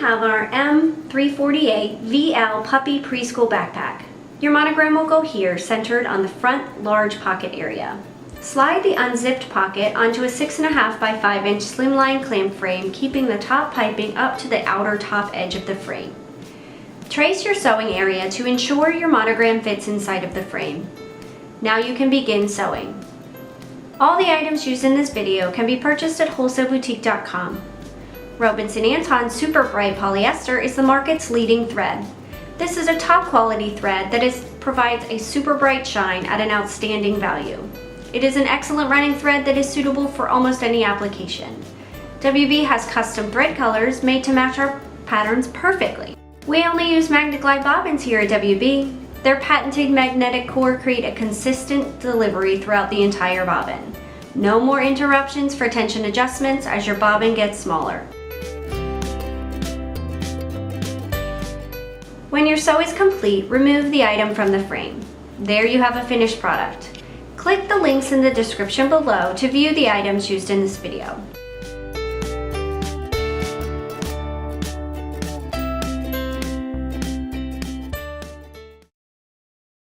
have our M348VL Puppy Preschool Backpack. Your monogram will go here, centered on the front large pocket area. Slide the unzipped pocket onto a 6.5 by 5 inch slimline clamp frame, keeping the top piping up to the outer top edge of the frame. Trace your sewing area to ensure your monogram fits inside of the frame. Now you can begin sewing. All the items used in this video can be purchased at wholesaleboutique.com. Robinson-Anton Super Bright Polyester is the market's leading thread. This is a top quality thread that provides a super bright shine at an outstanding value. It is an excellent running thread that is suitable for almost any application. WB has custom thread colors made to match our patterns perfectly. We only use MagnaGlide bobbins here at WB. Their patented magnetic core create a consistent delivery throughout the entire bobbin. No more interruptions for tension adjustments as your bobbin gets smaller. When your sew is complete, remove the item from the frame. There you have a finished product. Click the links in the description below to view the items used in this video.